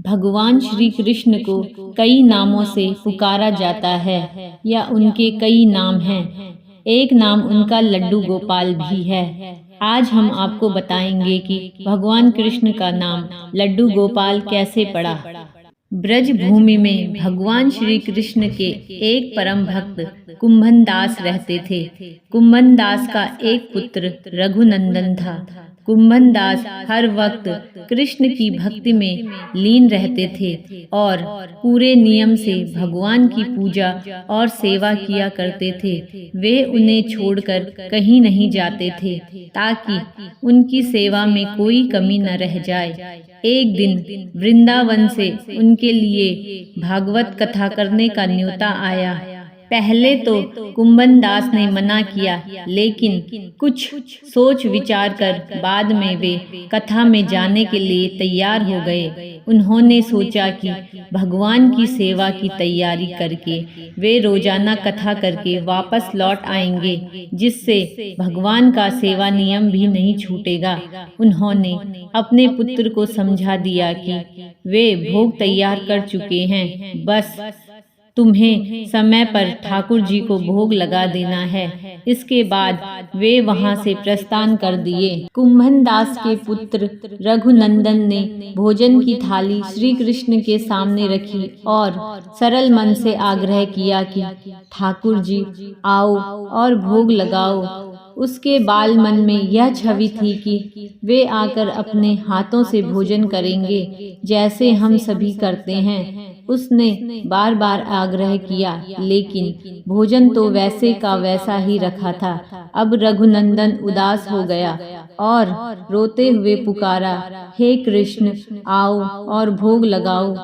भगवान श्री कृष्ण को कई नामों से पुकारा जाता है या उनके कई नाम हैं। एक नाम उनका लड्डू गोपाल भी है। आज हम आपको बताएंगे कि भगवान कृष्ण का नाम लड्डू गोपाल कैसे पड़ा। ब्रज भूमि में भगवान श्री कृष्ण के एक परम भक्त कुंभन दास रहते थे। कुंभन दास का एक पुत्र रघुनंदन था। कुंभन दास हर वक्त कृष्ण की भक्ति में लीन रहते थे और पूरे नियम से भगवान की पूजा और सेवा किया करते थे। वे उन्हें छोड़कर कहीं नहीं जाते थे ताकि उनकी सेवा में कोई कमी न रह जाए। एक दिन वृंदावन से उनके लिए भागवत कथा करने का न्योता आया। पहले तो कुंभन दास ने मना किया, लेकिन कुछ सोच विचार कर बाद में वे कथा में जाने के लिए तैयार हो गए। उन्होंने सोचा कि भगवान की सेवा की तैयारी करके वे रोजाना कथा करके वापस लौट आएंगे, जिससे भगवान का सेवा नियम भी नहीं छूटेगा। उन्होंने अपने पुत्र को समझा दिया कि वे भोग तैयार कर चुके हैं, बस तुम्हें समय पर ठाकुर जी को भोग लगा देना है। इसके बाद वे वहां से प्रस्थान कर दिए। कुंभन दास के पुत्र रघुनंदन ने भोजन की थाली श्री कृष्ण के सामने रखी और सरल मन से आग्रह किया कि ठाकुर जी आओ और भोग लगाओ। उसके बाल मन में यह छवि थी कि वे आकर अपने हाथों से भोजन करेंगे, जैसे हम सभी करते हैं। उसने बार बार आग्रह किया, लेकिन भोजन तो वैसे का वैसा ही रखा था। अब रघुनंदन उदास हो गया और रोते हुए पुकारा, हे कृष्ण आओ और भोग लगाओ।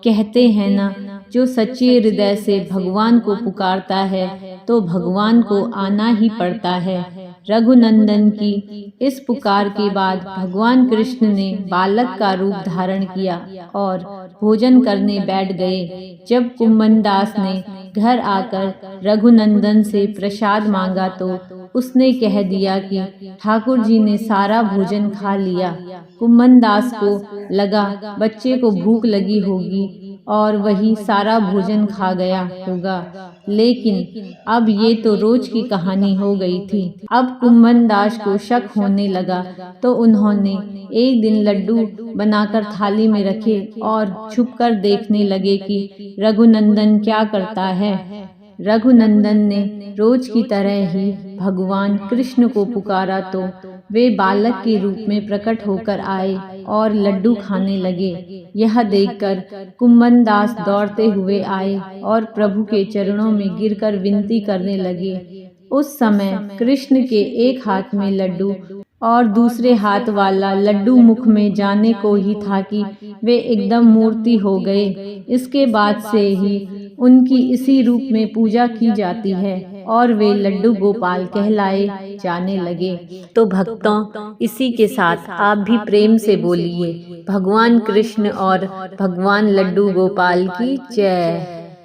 कहते हैं ना, जो सच्चे हृदय से भगवान को पुकारता है तो भगवान को आना ही पड़ता है। रघुनंदन की इस पुकार के बाद भगवान कृष्ण ने बालक का रूप धारण किया और भोजन करने बैठ गए। जब कुंभन दास ने घर आकर रघुनंदन से प्रसाद मांगा तो उसने कह दिया कि ठाकुर जी ने सारा भोजन खा लिया। कुंभन दास को लगा बच्चे को भूख लगी होगी और वही सारा भोजन खा गया होगा, लेकिन अब ये तो रोज की कहानी हो गई थी। अब कुंभन दास को शक होने लगा तो उन्होंने एक दिन लड्डू बनाकर थाली में रखे और छुपकर देखने लगे कि रघुनंदन क्या करता है। रघुनंदन ने रोज की तरह ही भगवान कृष्ण को पुकारा तो वे बालक के रूप में प्रकट होकर आए और लड्डू खाने लगे। यह देखकर कुंभन दास दौड़ते हुए आए और प्रभु के चरणों में गिरकर विनती करने लगे। उस समय कृष्ण के एक हाथ में लड्डू और दूसरे हाथ वाला लड्डू मुख में जाने को ही था कि वे एकदम मूर्ति हो गए। इसके बाद से ही उनकी इसी रूप में पूजा की जाती है और वे लड्डू गोपाल कहलाए जाने लगे। तो भक्तों, इसी के साथ आप भी प्रेम से बोलिए, भगवान कृष्ण और भगवान लड्डू गोपाल की जय।